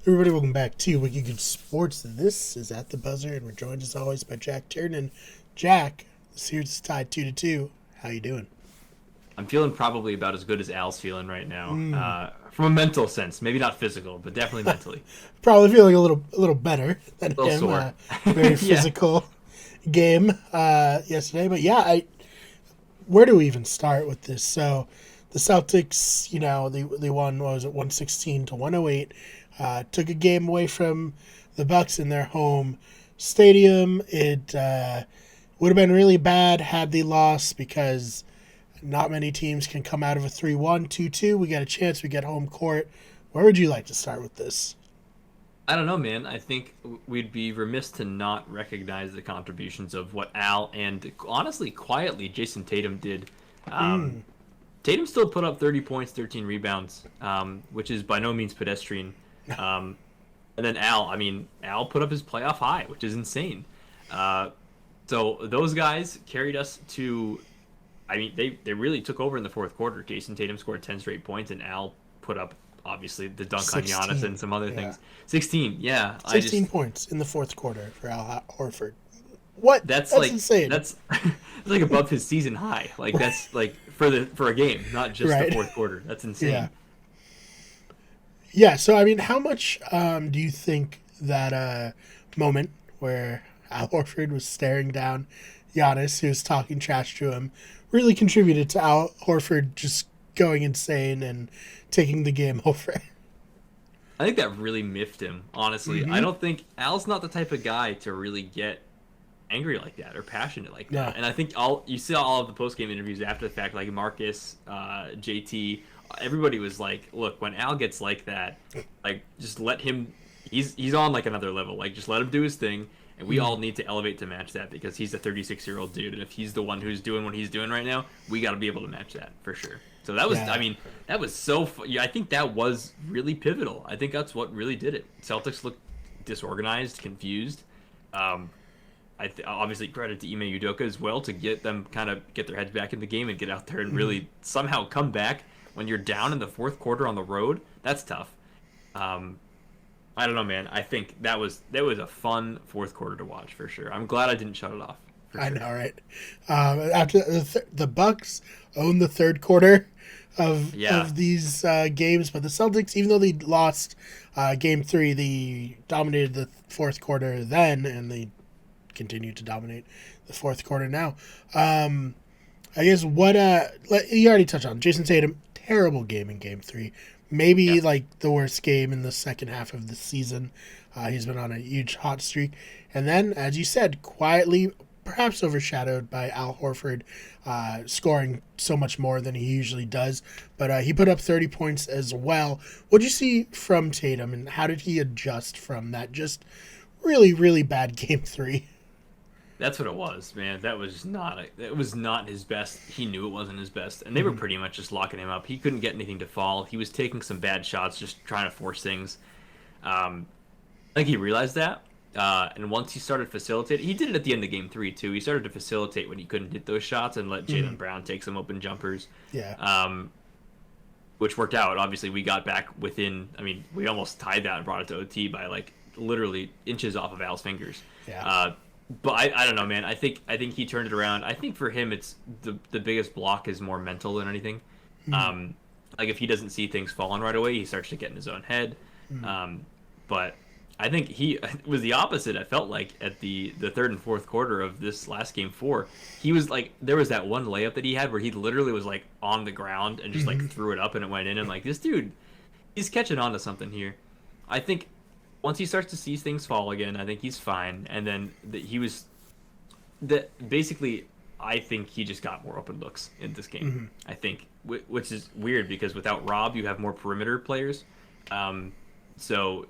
Everybody, welcome back to Wiki Good Sports. This is At the Buzzer, and we're joined as always by Jack Tiernan. Jack, the series is tied 2-2. How you doing? I'm feeling probably about as good as Al's feeling right now, Mm, from a mental sense. Maybe not physical, but definitely mentally. probably feeling a little better than A little him. sore. Very Yeah. physical game yesterday, but yeah, where do we even start with this? So, the Celtics, they won. What was it, 116-108? Took a game away from the Bucks in their home stadium. It would have been really bad had they lost because not many teams can come out of a 3-1, 2-2. We got a chance. We get home court. Where would you like to start with this? I don't know, man. I think we'd be remiss to not recognize the contributions of what Al and honestly, quietly, Jason Tatum did. Um, Mm, Tatum still put up 30 points, 13 rebounds, which is by no means pedestrian. Um, and then Al put up his playoff high, which is insane. Uh, so those guys carried us to. They really took over in the fourth quarter. Jason Tatum scored 10 straight points, and Al put up obviously the dunk on Giannis 16. and some other Yeah. things. 16, yeah. 16 points in the fourth quarter for Al Horford. What? That's That's like insane. that's like above his season high. Like that's like for a game, not just the Right. fourth quarter. That's Yeah. insane. Yeah, so I mean, how much do you think that moment where Al Horford was staring down Giannis, who was talking trash to him, really contributed to Al Horford just going insane and taking the game over? I think that really miffed him, honestly. I Mm-hmm. don't think Al's not the type of guy to really get angry like that or passionate like that. No. And I think all you see all of the post game interviews after the fact, like Marcus, JT, everybody was like, "Look, when Al gets like that, like just let him. He's on like another level. Like just let him do his thing." And we all need to elevate to match that because he's a 36-year-old dude, and if he's the one who's doing what he's doing right now, we got to be able to match that for sure. So that was, Yeah. that was so. Yeah, I think that was really pivotal. I think that's what really did it. Celtics looked disorganized, confused. Um, obviously credit to Ime Udoka as well to get them kind of get their heads back in the game and get out there and Mm-hmm. really somehow come back when you're down in the fourth quarter on the road. That's tough. Um, I don't know, man. I think that was a fun fourth quarter to watch for sure. I'm glad I didn't shut it off for I sure. know, right? After the Bucks own the third quarter Yeah, of these games, but the Celtics, even though they lost game three, they dominated the fourth quarter then, and they continue to dominate the fourth quarter now. Um, I guess you already touched on Jason Tatum, terrible game in game three. Maybe yeah. like the worst game in the second half of the season. He's been on a huge hot streak. And then, as you said, quietly, perhaps overshadowed by Al Horford scoring so much more than he usually does. But he put up 30 points as well. What did you see from Tatum, and how did he adjust from that just really, really bad game three? That's what it was, man. That was not it was not his best. He knew it wasn't his best, and they were pretty much just locking him up. He couldn't get anything to fall. He was taking some bad shots, just trying to force things. I think he realized that, and once he started facilitating, he did it at the end of game three too. He started to facilitate when he couldn't hit those shots and let Mm-hmm. Jalen Brown take some open jumpers, Yeah. um, which worked out. Obviously, we got back within. I mean, we almost tied that and brought it to OT by like literally inches off of Al's fingers. Yeah. But I don't know, man. I think he turned it around. I think for him, it's the biggest block is more mental than anything. Um, like if he doesn't see things falling right away, he starts to get in his own head. But I think he it was the opposite. I felt like at the third and fourth quarter of this last game four, he was like there was that one layup that he had where he literally was like on the ground and just like threw it up and it went in and like this dude, he's catching on to something here. I think once he starts to see things fall again, I think he's fine. And then he was that basically. I think he just got more open looks in this game. I think, which is weird because without Rob, you have more perimeter players. So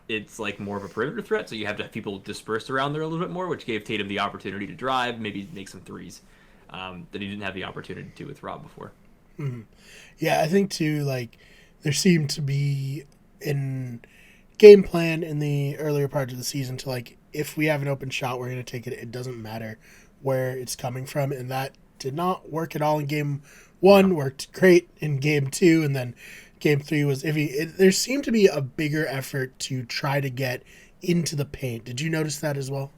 it's like more of a perimeter threat. So you have to have people dispersed around there a little bit more, which gave Tatum the opportunity to drive, maybe make some threes that he didn't have the opportunity to with Rob before. Yeah, I think too, like, there seemed to be in game plan in the earlier part of the season to, like, if we have an open shot, we're going to take it. It doesn't matter where it's coming from. And that did not work at all in game one, No. worked great in game two. And then Game 3 was iffy. There seemed to be a bigger effort to try to get into the paint. Did you notice that as well?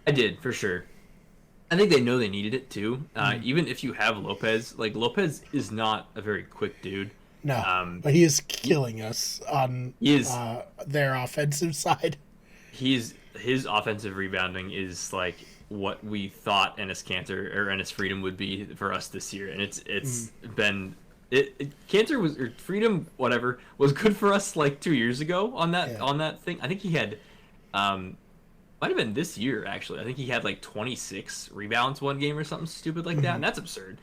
I did for sure. I think they know they needed it too. Even if you have Lopez, like Lopez is not a very quick dude. No, Um, but he is killing us on he is their offensive side. his offensive rebounding is like what we thought Ennis Cantor or Ennis Freedom would be for us this year, and it's been Cantor was or Freedom whatever was good for us like 2 years ago on that thing. I think he had might have been this year actually. I think he had like 26 rebounds one game or something stupid like that, and that's absurd.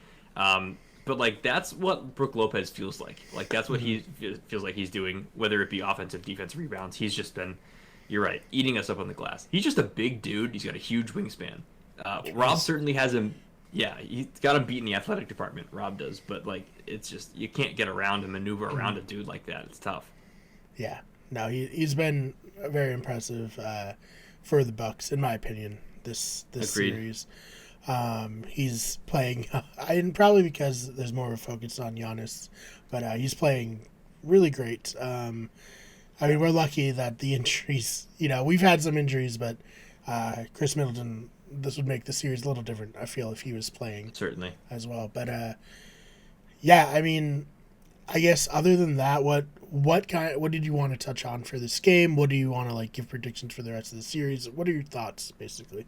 But like that's what Brook Lopez feels like. Like that's what he feels like he's doing, whether it be offensive, defensive rebounds. He's just been, you're right, eating us up on the glass. He's just a big dude. He's got a huge wingspan. Rob certainly has him. Yeah, he's got him beat in the athletic department. Rob does, but like it's just you can't get around and maneuver around a dude like that. It's tough. Yeah, no, he's been very impressive for the Bucks, in my opinion. This Agreed. series. He's playing, and probably because there's more of a focus on Giannis, but he's playing really great. I mean, we're lucky that the injuries, we've had some injuries, but Chris Middleton, this would make the series a little different, I feel, if he was playing Certainly. as well. But yeah, I mean, I guess other than that, what did you want to touch on for this game? What do you want to like give predictions for the rest of the series? What are your thoughts, basically?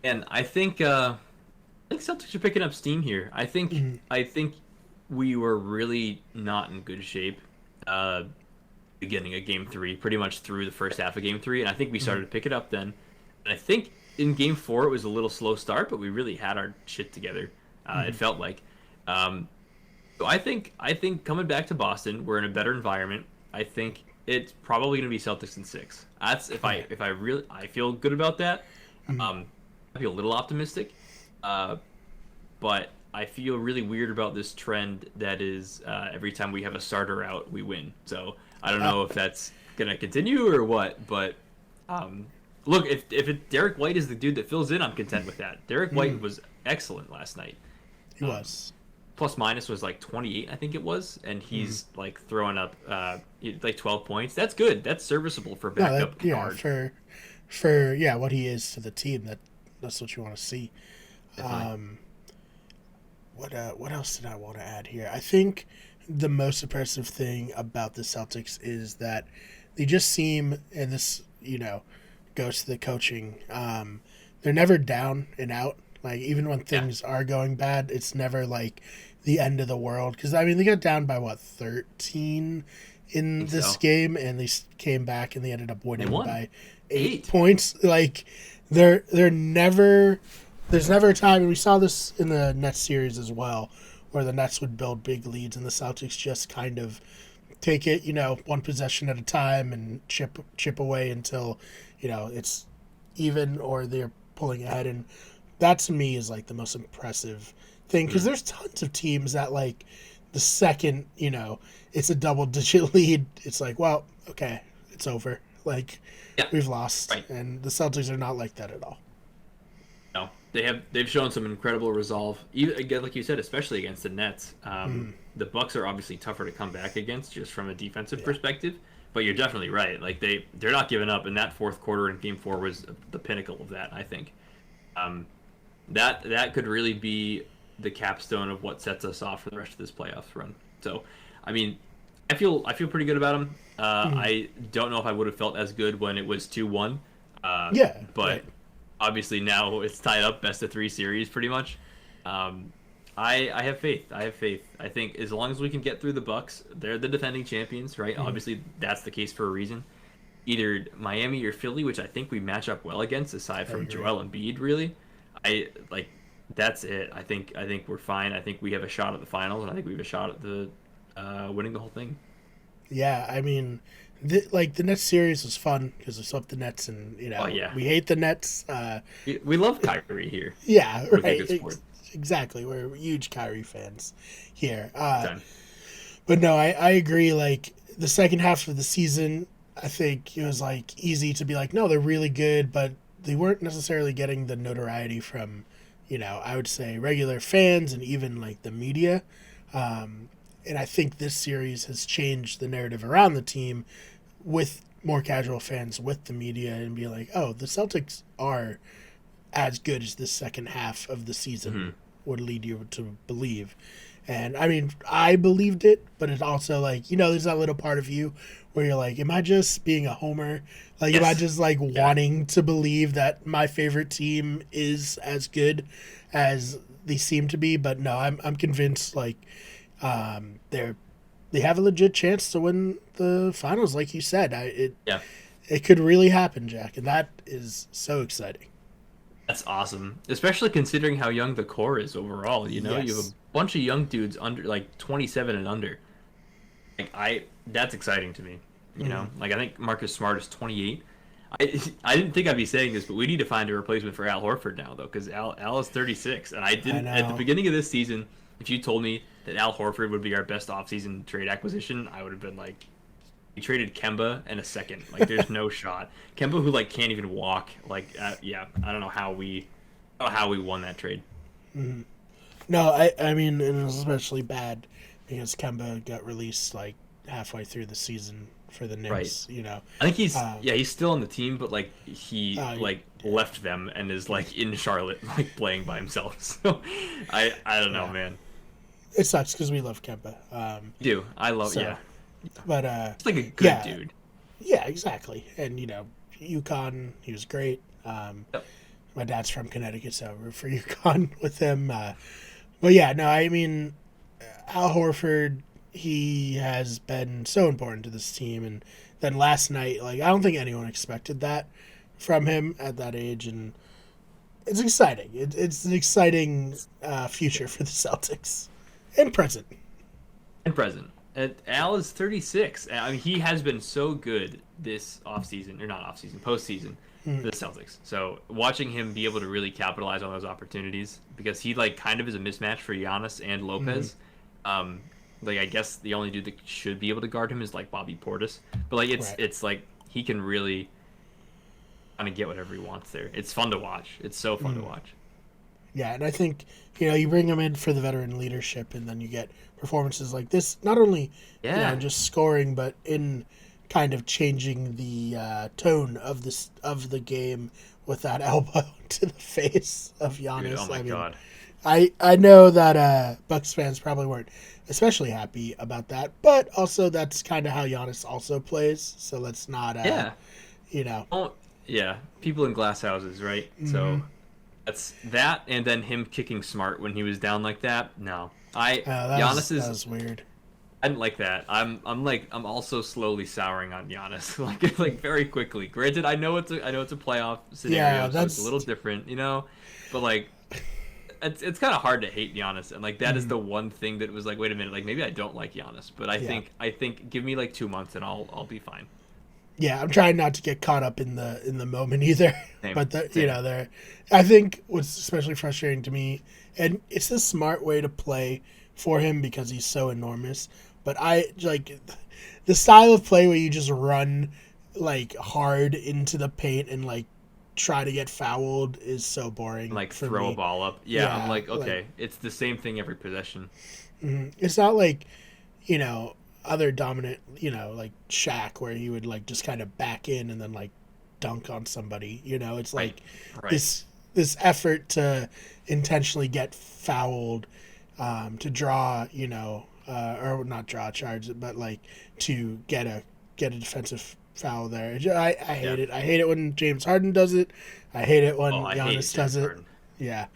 And I think Celtics are picking up steam here. I think we were really not in good shape beginning of Game 3, pretty much through the first half of Game 3, and I think we started to pick it up then. And I think in Game 4 it was a little slow start, but we really had our shit together. It felt like. So I think coming back to Boston, we're in a better environment. I think it's probably going to be Celtics in 6. That's if I feel good about that. I feel a little optimistic, but I feel really weird about this trend that is every time we have a starter out, we win. So I don't know if that's gonna continue or what. But look, if Derek White is the dude that fills in, I'm content with that. Derek White was excellent last night. He was. Plus minus was like 28, I think it was, and he's like throwing up like 12 points. That's good. That's serviceable for backup guard. For what he is to the team. That's what you want to see. What else did I want to add here? I think the most impressive thing about the Celtics is that they just seem, and this goes to the coaching. They're never down and out. Like even when things are going bad, it's never like the end of the world. Because I mean, they got down by 13 in this game, and they came back and they ended up winning by 8 points. Like they're never. There's never a time, and we saw this in the Nets series as well, where the Nets would build big leads and the Celtics just kind of take it, one possession at a time and chip away until, it's even or they're pulling ahead. And that to me is like the most impressive thing, because there's tons of teams that like the second, it's a double-digit lead, it's like, well, okay, it's over. Like, we've lost. Right. And the Celtics are not like that at all. No, they've shown some incredible resolve. Even again, like you said, especially against the Nets. The Bucks are obviously tougher to come back against, just from a defensive perspective. But you're definitely right. Like they're not giving up, and that fourth quarter in Game 4 was the pinnacle of that. I think that could really be the capstone of what sets us off for the rest of this playoffs run. So, I mean, I feel pretty good about them. I don't know if I would have felt as good when it was 2-1. But obviously now it's tied up, best of 3 series pretty much. I have faith. I think as long as we can get through the Bucks, they're the defending champions, right? Obviously that's the case for a reason. Either Miami or Philly, which I think we match up well against, aside from Joel Embiid, really. That's it. I think we're fine. I think we have a shot at the finals, and I think we have a shot at the winning the whole thing. Yeah, I mean, the Nets series was fun because we swept the Nets, and we hate the Nets. We love Kyrie here. Yeah, right. Exactly. We're huge Kyrie fans here. But no, I agree. Like the second half of the season, I think it was like easy to be like, no, they're really good, but they weren't necessarily getting the notoriety from, I would say regular fans and even like the media. And And I think this series has changed the narrative around the team with more casual fans, with the media, and be like, oh, the Celtics are as good as the second half of the season would lead you to believe. And I mean, I believed it, but it's also like, there's that little part of you where you're like, am I just being a homer? Like, am I just like wanting to believe that my favorite team is as good as they seem to be? But no, I'm convinced like they have a legit chance to win the finals, like you said. It could really happen, Jack, and that is so exciting. That's awesome, especially considering how young the core is overall. You have a bunch of young dudes under like 27 and under. That's exciting to me. Like I think Marcus Smart is 28. I didn't think I'd be saying this, but we need to find a replacement for Al Horford now, though, because Al is 36, and I didn't at the beginning of this season. If you told me that Al Horford would be our best offseason trade acquisition, I would have been like, we traded Kemba in a second. Like, there's no shot. Kemba, who like can't even walk. Like, I don't know how we won that trade. Mm-hmm. No, I mean, it was especially bad because Kemba got released like halfway through the season for the Knicks. Right. I think he's still on the team, but like he left them and is like in Charlotte, like playing by himself. So I don't know, man. It sucks because we love Kemba. I love But it's like a good dude. Yeah, exactly. And UConn, he was great. My dad's from Connecticut, so I root for UConn with him. But yeah, no, I mean, Al Horford, he has been so important to this team. And then last night, like, I don't think anyone expected that from him at that age. And it's exciting. It's an exciting future for the Celtics. And present. Al is 36. I mean, he has been so good this offseason, or not offseason, postseason for the Celtics. So watching him be able to really capitalize on those opportunities, because he like kind of is a mismatch for Giannis and Lopez. Like I guess the only dude that should be able to guard him is like Bobby Portis. But like it's like he can really kind of get whatever he wants there. It's fun to watch. It's so fun to watch. Yeah, and I think, you bring him in for the veteran leadership, and then you get performances like this, not only just scoring, but in kind of changing the tone of the game with that elbow to the face of Giannis. Dude, oh my God. I know that Bucks fans probably weren't especially happy about that, but also that's kind of how Giannis also plays, so let's not people in glass houses, right? So that's that, and then him kicking Smart when he was down like that. No, Giannis that was weird. I didn't like that. I'm also slowly souring on Giannis, like very quickly. Granted, I know it's a playoff scenario, so it's a little different, but like it's kind of hard to hate Giannis, and like that is the one thing that was like, wait a minute, like maybe I don't like Giannis, but I think give me like 2 months and I'll be fine. Yeah, I'm trying not to get caught up in the moment either. Same. But I think what's especially frustrating to me, and it's the smart way to play for him because he's so enormous. But I like the style of play where you just run like hard into the paint and like try to get fouled is so boring. Like throw a ball up. Yeah, I'm like, okay, it's the same thing every possession. It's not like, other dominant, like Shaq, where he would like just kind of back in and then like dunk on somebody. It's like this effort to intentionally get fouled, to draw, or not draw a charge, but like to get a defensive foul there. I hate it. I hate it when James Harden does it. I hate it when Giannis does it. Harden. Yeah,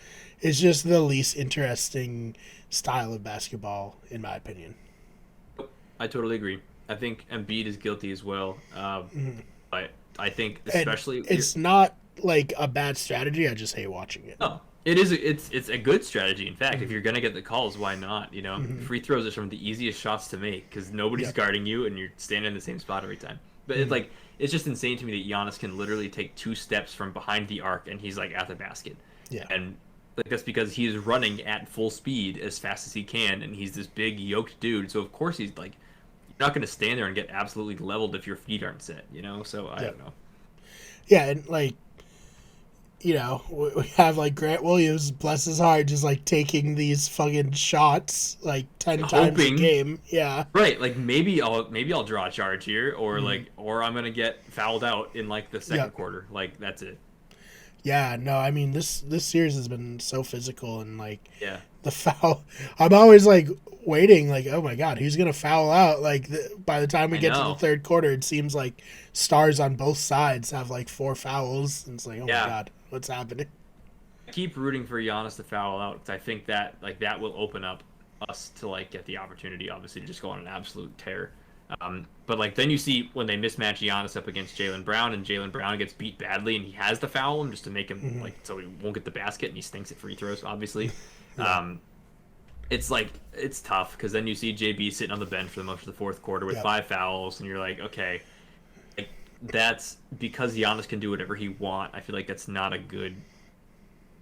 it's just the least interesting style of basketball, in my opinion. I totally agree. I think Embiid is guilty as well. But I think especially it's not like a bad strategy. I just hate watching it. No, it is. It's a good strategy. In fact, if you're gonna get the calls, why not? Free throws are some of the easiest shots to make because nobody's guarding you and you're standing in the same spot every time. But it's just insane to me that Giannis can literally take 2 steps from behind the arc and he's like at the basket. Yeah, and like that's because he is running at full speed as fast as he can, and he's this big yoked dude. So of course he's like, you're not going to stand there and get absolutely leveled if your feet aren't set. So I don't know. Yeah, and like you know, we have like Grant Williams, bless his heart, just like taking these fucking shots like 10 times a Hoping. game. Yeah. Right, like maybe I'll draw a charge here, or or I'm gonna get fouled out in like the second Yep. quarter. Like that's it. Yeah, no, I mean this series has been so physical and like Yeah. the foul. I'm always like waiting, like, oh my god, who's gonna foul out? Like by the time we I get to the know. third quarter, it seems like stars on both sides have like 4 fouls, and it's like, oh my Yeah. god, what's happening? I keep rooting for Giannis to foul out because I think that like that will open up us to like get the opportunity, obviously, to just go on an absolute tear. But like then you see when they mismatch Giannis up against Jaylen Brown, and Jaylen Brown gets beat badly, and he has to foul him just to make him like so he won't get the basket, and he stinks at free throws, obviously. It's like it's tough because then you see JB sitting on the bench for the most of the fourth quarter with Yep. 5 fouls, and you're like, okay, like that's because Giannis can do whatever he want. I feel like that's not a good.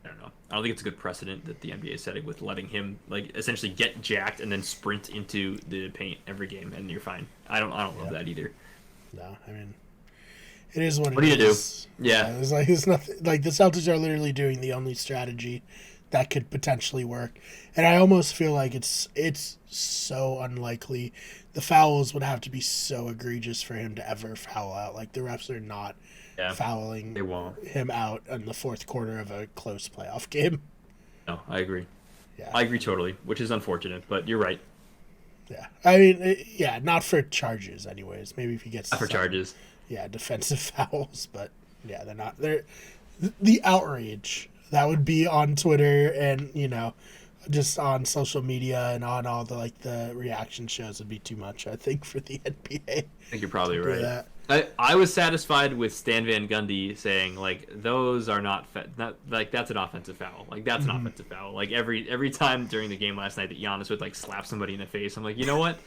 I don't know. I don't think it's a good precedent that the NBA is setting with letting him like essentially get jacked and then sprint into the paint every game and you're fine. I don't love that either. No, I mean, it is what What do you it do? is. Yeah. It's nothing. Like the Celtics are literally doing the only strategy that could potentially work, and I almost feel like it's so unlikely. The fouls would have to be so egregious for him to ever foul out. Like the refs are not Yeah. fouling They won't. him out in the fourth quarter of a close playoff game. No, I agree. Yeah, I agree totally, which is unfortunate, but you're right. yeah. I mean, yeah, not for charges, anyways. Maybe if he gets Not for some, charges. yeah, defensive fouls, but yeah, they're not. They're the outrage that would be on Twitter and just on social media and on all the like the reaction shows would be too much. I think for the NBA. I think you're probably do right. that. I was satisfied with Stan Van Gundy saying like those are not like that's an offensive foul. Like that's an offensive foul. Like every time during the game last night that Giannis would like slap somebody in the face, I'm like, you know what?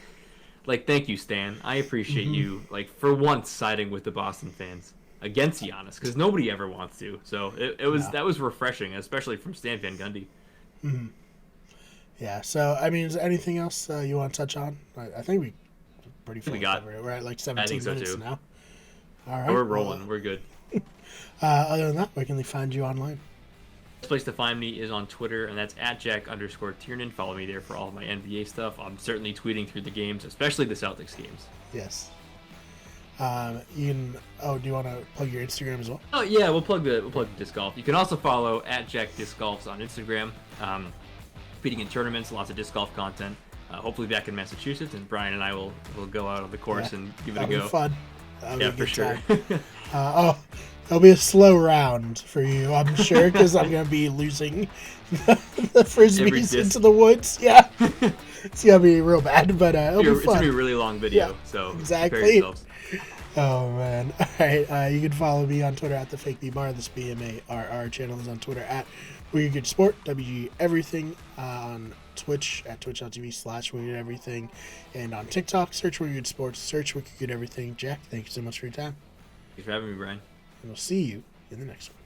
Like thank you, Stan. I appreciate you like for once siding with the Boston fans against Giannis because nobody ever wants to. So it was that was refreshing, especially from Stan Van Gundy. Yeah. So I mean, is there anything else you want to touch on? I think we pretty fully covered it. We're at like 17 so minutes too. now. All right. We're rolling. We're good. Other than that, where can they find you online? Best place to find me is on Twitter, and that's @Jack_Tiernan. Follow me there for all of my NBA stuff. I'm certainly tweeting through the games, especially the Celtics games. Yes. You can. Oh, do you want to plug your Instagram as well? Oh yeah, we'll plug the disc golf. You can also follow @JackDiscGolfs on Instagram. Competing in tournaments, lots of disc golf content. Hopefully back in Massachusetts, and Brian and I will go out on the course and give it a That'll go. be fun. That'll be a For good sure. time. It'll be a slow round for you, I'm sure, because I'm gonna be losing the frisbees disc. into the woods. Yeah, it's gonna be real bad, but it'll be It's fun. gonna be a really long video, Yeah, so exactly. prepare yourselves. Oh man! All right, you can follow me on Twitter @theFakeBMar. This BMARR channel is on Twitter @WeGoodSport. WG Everything on Twitch @twitch.tv/WeGoodEverything, and on TikTok search Weird Sports, search Wicked Good Everything. Jack, thank you so much for your time, Thanks for having me, Brian. and we'll see you in the next one.